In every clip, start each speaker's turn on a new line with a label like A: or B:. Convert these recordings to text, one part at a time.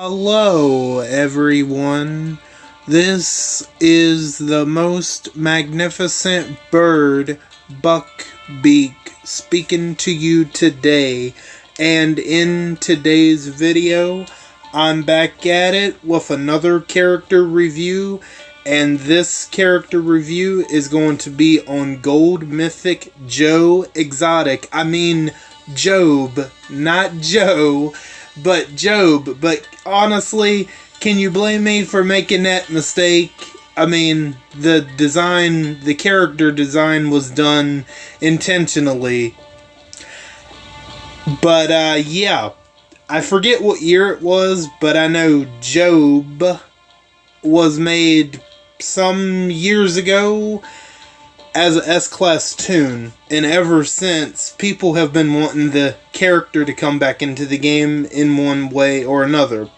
A: Hello, everyone. This is the most magnificent bird, Beak, speaking to you today. And in today's video, I'm back at it with another character review. And this character review is going to be on Gold Mythic Joe Exotic. I mean, Jobe, not Joe. But Jobe, but honestly, can you blame me for making that mistake? I mean, the character design was done intentionally. But, yeah. I forget what year it was, but I know Jobe was made some years ago as a S-Class toon, and ever since, people have been wanting the character to come back into the game in one way or another.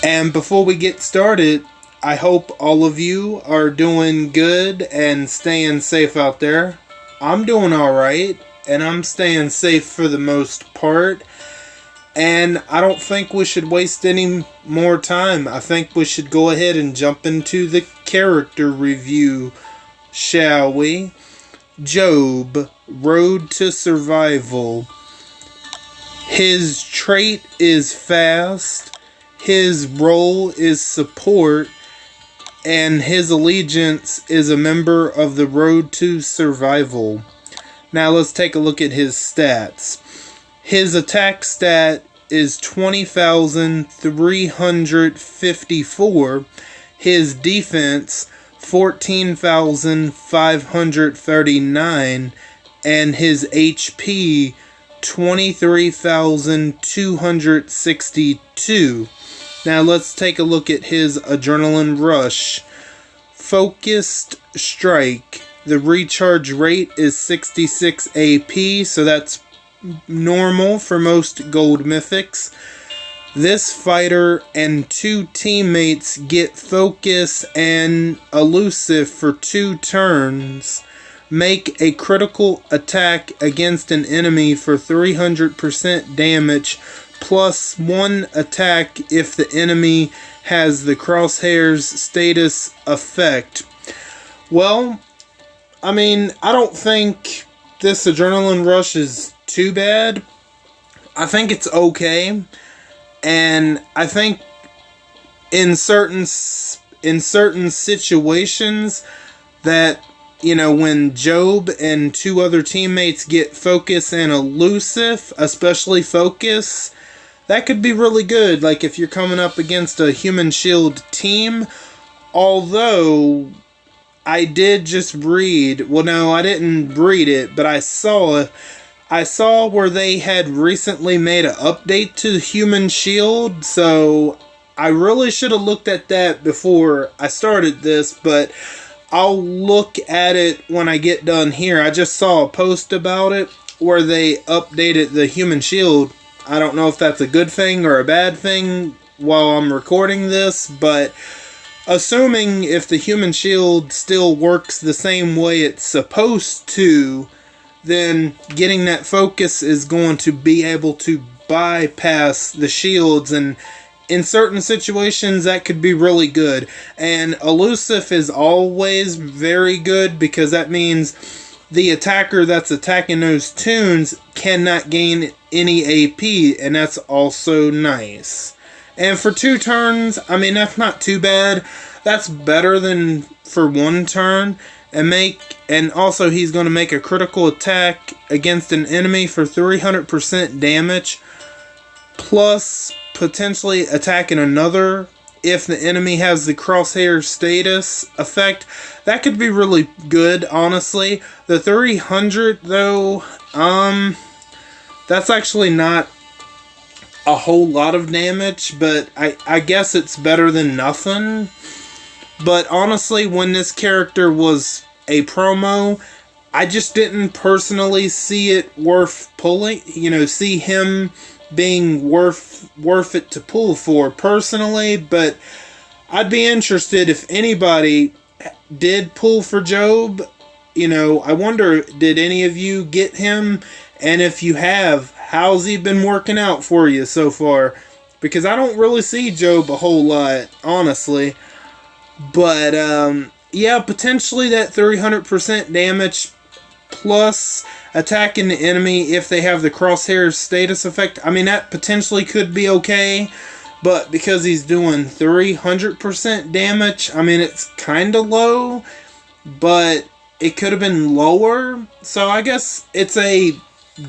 A: And before we get started, I hope all of you are doing good and staying safe out there. I'm doing alright, and I'm staying safe for the most part. And I don't think we should waste any more time. I think we should go ahead and jump into the character review, shall we? Jobe, Road to Survival. His trait is fast, his role is support, and his allegiance is a member of the Road to Survival. Now let's take a look at his stats. His attack stat is 20,354. His defense 14,539, and his HP 23,262. Now let's take a look at his Adrenaline Rush. Focused Strike. The recharge rate is 66 AP, so that's normal for most gold mythics. This fighter and two teammates get focus and elusive for 2 turns. Make a critical attack against an enemy for 300% damage, plus 1 attack if the enemy has the crosshairs status effect. Well, I mean, I don't think this Adrenaline Rush is too bad. I think it's okay. And I think in certain situations that, you know, when Jobe and 2 other teammates get focus and elusive, especially focus, that could be really good. Like if you're coming up against a human shield team. Although I did just read, well no, I didn't read it, but I saw where they had recently made an update to Human Shield, so I really should have looked at that before I started this, but I'll look at it when I get done here. I just saw a post about it where they updated the Human Shield. I don't know if that's a good thing or a bad thing while I'm recording this, but assuming if the Human Shield still works the same way it's supposed to, then getting that focus is going to be able to bypass the shields, and in certain situations that could be really good. And elusive is always very good because that means the attacker that's attacking those toons cannot gain any AP, and that's also nice. And for 2 turns, I mean, that's not too bad. That's better than for 1 turn. And also he's going to make a critical attack against an enemy for 300% damage, plus potentially attacking another if the enemy has the crosshair status effect. That could be really good, honestly. The 300 though, that's actually not a whole lot of damage, but I guess it's better than nothing. But honestly, when this character was a promo, I just didn't personally see it worth pulling, see him being worth it to pull for personally, but I'd be interested if anybody did pull for Jobe. I wonder, did any of you get him? And if you have, how's he been working out for you so far? because I don't really see Jobe a whole lot, honestly. But, yeah, potentially that 300% damage plus attacking the enemy if they have the crosshair status effect. I mean, that potentially could be okay, but because he's doing 300% damage, I mean, it's kind of low, but it could have been lower. So I guess it's a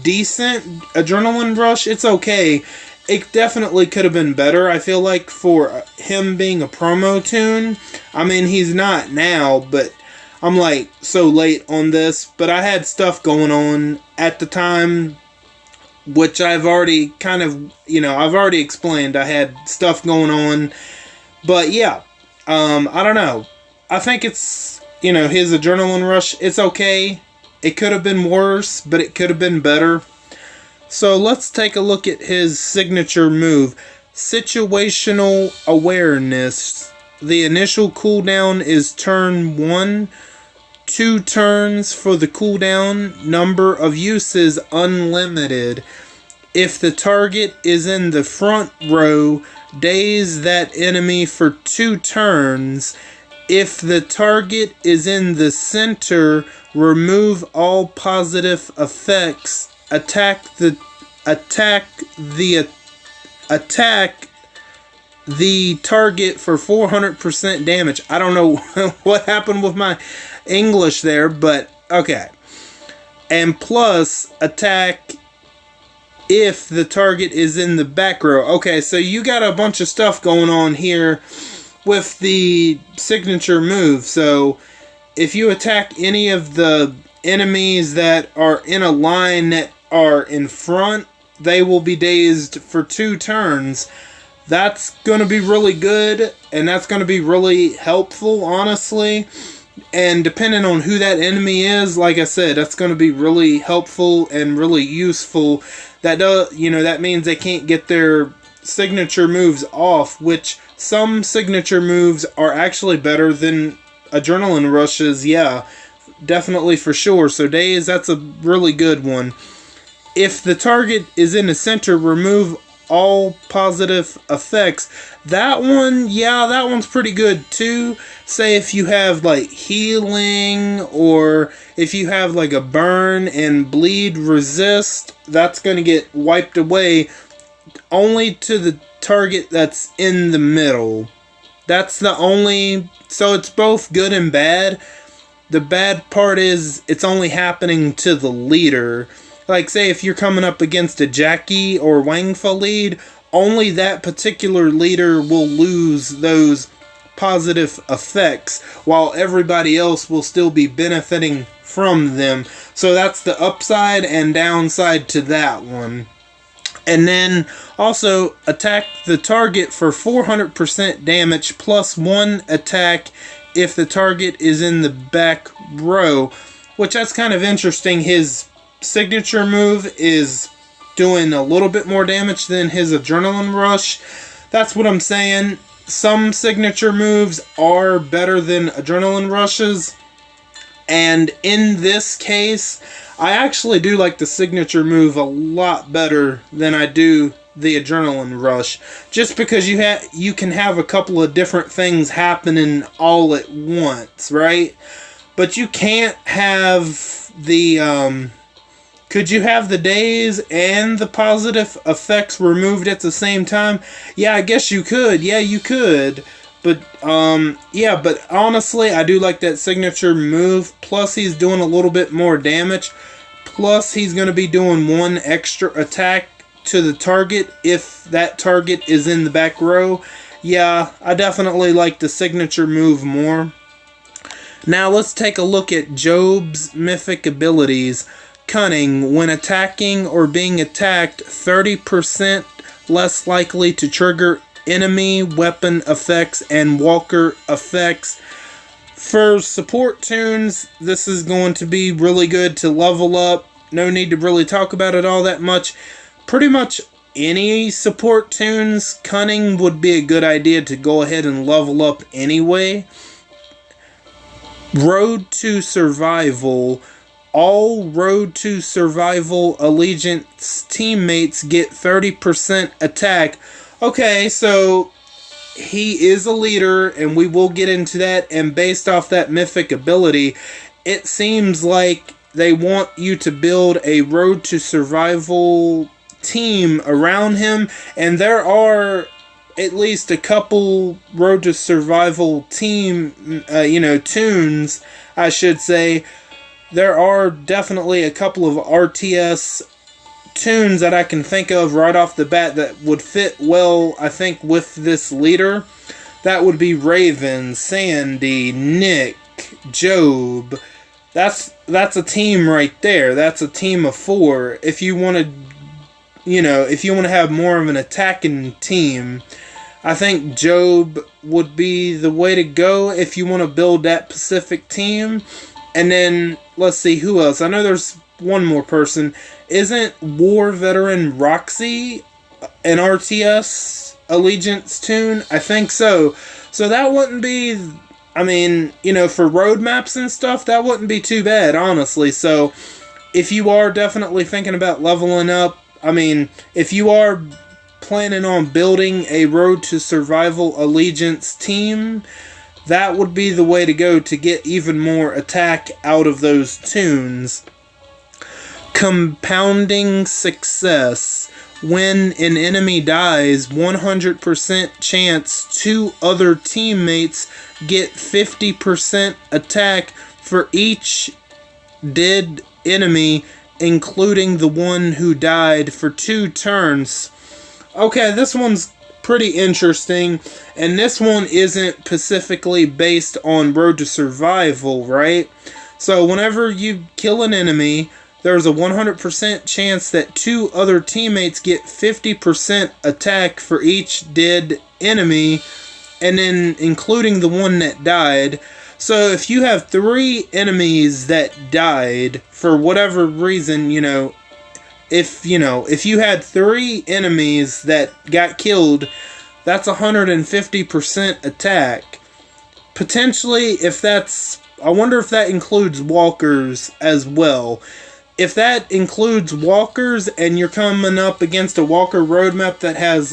A: decent adrenaline rush. It's okay. It definitely could have been better, I feel like, for him being a promo tune. I mean, he's not now, but I'm like so late on this. But I had stuff going on at the time, which I've already kind of, I've already explained. I had stuff going on. But yeah, I don't know. I think it's, his adrenaline rush, it's okay. It could have been worse, but it could have been better. So let's take a look at his signature move, Situational Awareness. The initial cooldown is turn 1, 2 turns for the cooldown, number of uses unlimited. If the target is in the front row, daze that enemy for 2 turns. If the target is in the center, remove all positive effects. Attack the target for 400% damage. I don't know what happened with my English there, but okay. And plus attack if the target is in the back row. Okay, so you got a bunch of stuff going on here with the signature move. So if you attack any of the enemies that are in a line that are in front, they will be dazed for 2 turns. That's going to be really good, and that's going to be really helpful, honestly. And depending on who that enemy is, like I said, that's going to be really helpful and really useful. That means they can't get their signature moves off, which some signature moves are actually better than adrenaline rushes. Yeah, definitely, for sure. So daze, that's a really good one. If the target is in the center, remove all positive effects. That one, yeah, that one's pretty good too. Say if you have like healing, or if you have like a burn and bleed resist, that's going to get wiped away only to the target that's in the middle. That's the only, so it's both good and bad. The bad part is it's only happening to the leader. Like, say if you're coming up against a Jackie or Wangfa lead, only that particular leader will lose those positive effects, while everybody else will still be benefiting from them. So that's the upside and downside to that one. And then also attack the target for 400% damage plus 1 attack if the target is in the back row, which that's kind of interesting. His signature move is doing a little bit more damage than his adrenaline rush. That's what I'm saying. Some signature moves are better than adrenaline rushes, and in this case I actually do like the signature move a lot better than I do the adrenaline rush, just because you can have a couple of different things happening all at once, right? But you can't have the could you have the daze and the positive effects removed at the same time? Yeah, I guess you could. Yeah, you could. But, yeah, but honestly, I do like that signature move. Plus, he's doing a little bit more damage. Plus, he's going to be doing 1 extra attack to the target if that target is in the back row. Yeah, I definitely like the signature move more. Now, let's take a look at Jobe's mythic abilities. Cunning. When attacking or being attacked, 30% less likely to trigger enemy weapon effects and walker effects. For support tunes, this is going to be really good to level up. No need to really talk about it all that much. Pretty much any support tunes, Cunning would be a good idea to go ahead and level up anyway. Road to Survival. All Road to Survival Allegiance teammates get 30% attack. Okay, so he is a leader, and we will get into that. And based off that mythic ability, it seems like they want you to build a road to survival team around him. And there are at least a couple road to survival team, tunes, I should say. There are definitely a couple of RTS tunes that I can think of right off the bat that would fit well, I think, with this leader. That would be Raven, Sandy, Nick, Jobe. That's a team right there. That's a team of 4. If you want to, if you want to have more of an attacking team, I think Jobe would be the way to go if you want to build that Pacific team. And then, let's see, who else? I know there's one more person. Isn't War Veteran Roxy an RTS Allegiance tune? I think so. So that wouldn't be, for road maps and stuff, that wouldn't be too bad, honestly. So if you are definitely thinking about leveling up, if you are planning on building a Road to Survival Allegiance team, that would be the way to go to get even more attack out of those tunes. Compounding success. When an enemy dies, 100% chance 2 other teammates get 50% attack for each dead enemy, including the one who died, for 2 turns. Okay, this one's pretty interesting, and this one isn't specifically based on Road to Survival, right? So whenever you kill an enemy, there's a 100% chance that 2 other teammates get 50% attack for each dead enemy, and then including the one that died. So if you have 3 enemies that died for whatever reason, if you had 3 enemies that got killed, that's 150% attack. Potentially, I wonder if that includes walkers as well. If that includes walkers and you're coming up against a walker roadmap that has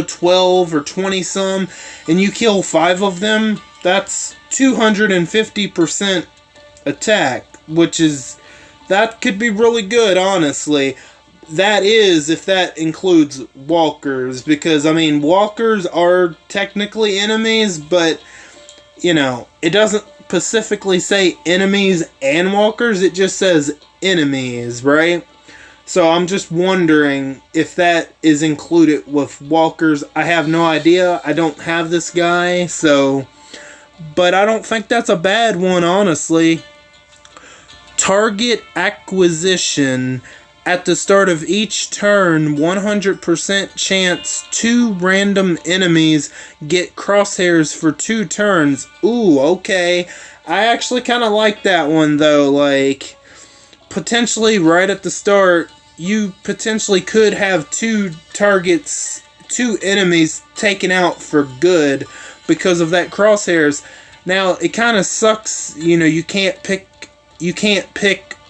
A: 12 or 20 some, and you kill 5 of them, that's 250% attack, that could be really good, honestly. That is, if that includes walkers, because, walkers are technically enemies, but, it doesn't specifically say enemies and walkers, it just says enemies, right? So I'm just wondering if that is included with walkers. I have no idea. I don't have this guy, but I don't think that's a bad one, honestly. Target acquisition. At the start of each turn, 100% chance 2 random enemies get crosshairs for 2 turns. Ooh, okay. I actually kind of like that one, though. Potentially right at the start, you potentially could have 2 targets, 2 enemies taken out for good because of that crosshairs. Now, it kind of sucks, you can't pick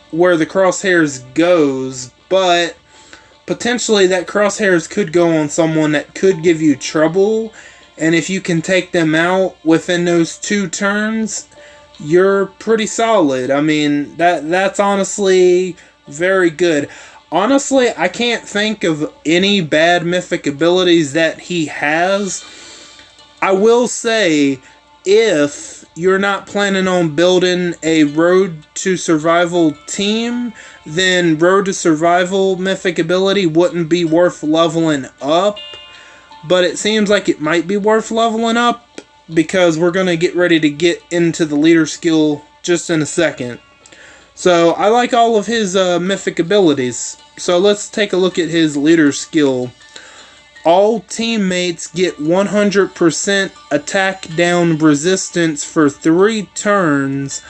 A: where the crosshairs goes, but potentially that crosshairs could go on someone that could give you trouble, and if you can take them out within those 2 turns, you're pretty solid. That's honestly very good. Honestly, I can't think of any bad mythic abilities that he has. I will say, if you're not planning on building a Road to Survival team, then Road to Survival mythic ability wouldn't be worth leveling up. But it seems like it might be worth leveling up, because we're going to get ready to get into the leader skill just in a second. So I like all of his mythic abilities. So let's take a look at his leader skill. All teammates get 100% attack down resistance for 3 turns.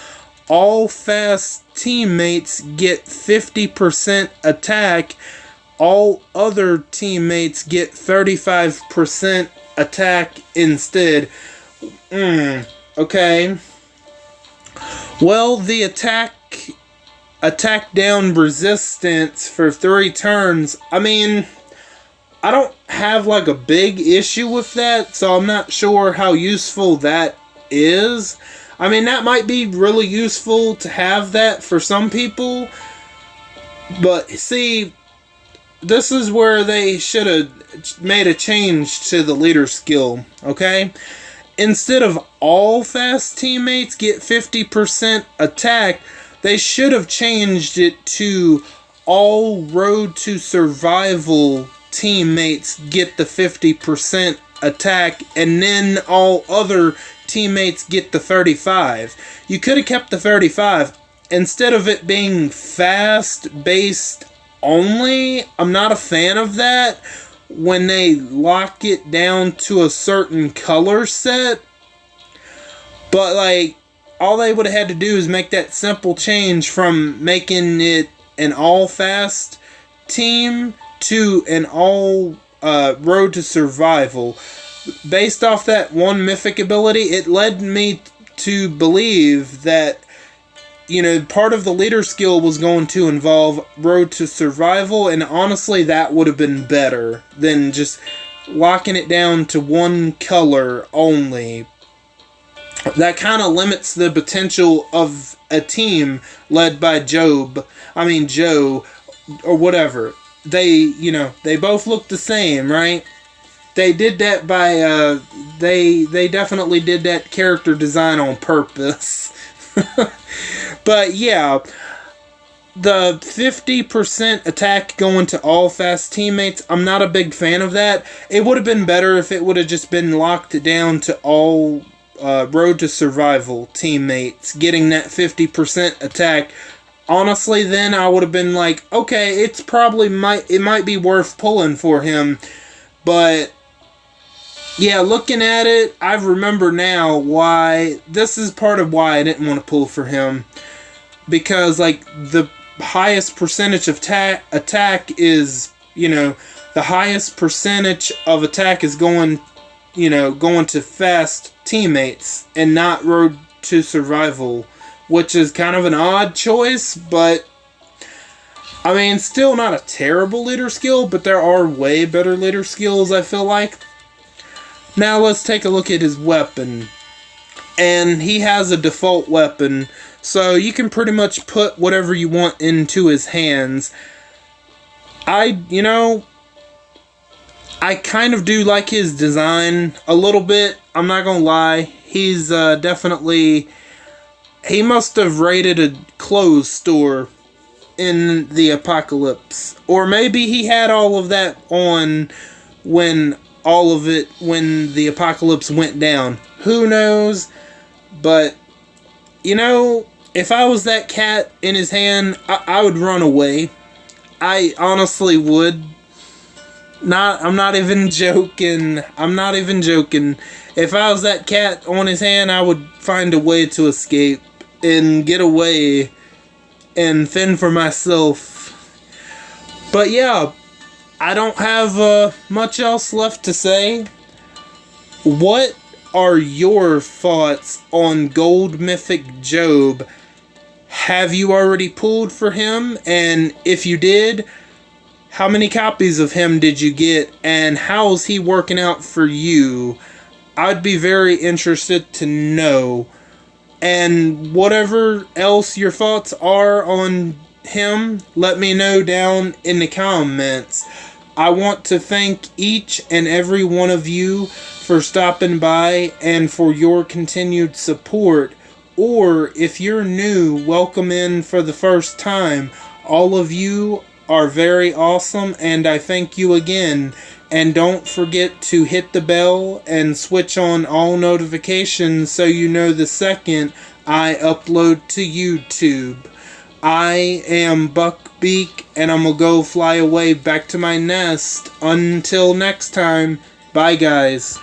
A: All fast teammates get 50% attack. All other teammates get 35% attack instead. Okay. Well, the attack down resistance for 3 turns, I don't have like a big issue with that, so I'm not sure how useful that is. I mean, that might be really useful to have that for some people, but see, this is where they should have made a change to the leader skill, okay? Instead of all fast teammates get 50% attack, they should have changed it to all road to survival teammates get the 50% attack, and then all other teammates get the 35. You could have kept the 35 instead of it being fast based only. I'm not a fan of that when they lock it down to a certain color set. But like, all they would have had to do is make that simple change from making it an all fast team to an all road to survival. Based off that one mythic ability, it led me to believe that, you know, part of the leader skill was going to involve road to survival, and honestly that would have been better than just locking it down to one color only. That kind of limits the potential of a team led by Joe, or whatever. They both look the same, right? They did that by, they definitely did that character design on purpose. But yeah, the 50% attack going to all fast teammates, I'm not a big fan of that. It would have been better if it would have just been locked down to all road to survival teammates getting that 50% attack. Honestly, then I would have been like, okay, it might be worth pulling for him. But yeah, looking at it, I remember now why. This is part of why I didn't want to pull for him. Because, like, the highest percentage of attack is, the highest percentage of attack is going to fast teammates and not road to survival. Which is kind of an odd choice, but I mean, still not a terrible leader skill, but there are way better leader skills, I feel like. Now let's take a look at his weapon. And he has a default weapon, so you can pretty much put whatever you want into his hands. I kind of do like his design a little bit. I'm not gonna lie. He's definitely... He must have raided a clothes store in the apocalypse. Or maybe he had all of that on when the apocalypse went down. Who knows? But, if I was that cat in his hand, I would run away. I honestly would. I'm not even joking. If I was that cat on his hand, I would find a way to escape and get away and fend for myself. But yeah, I don't have much else left to say. What are your thoughts on Gold Mythic Jobe? Have you already pulled for him? And if you did, how many copies of him did you get? And how's he working out for you? I'd be very interested to know. And whatever else your thoughts are on him, let me know down in the comments. I want to thank each and every one of you for stopping by and for your continued support. Or if you're new, welcome in for the first time. All of you are very awesome, and I thank you again. And don't forget to hit the bell and switch on all notifications so you know the second I upload to YouTube. I am Beak, and I'm gonna go fly away back to my nest. Until next time, bye guys.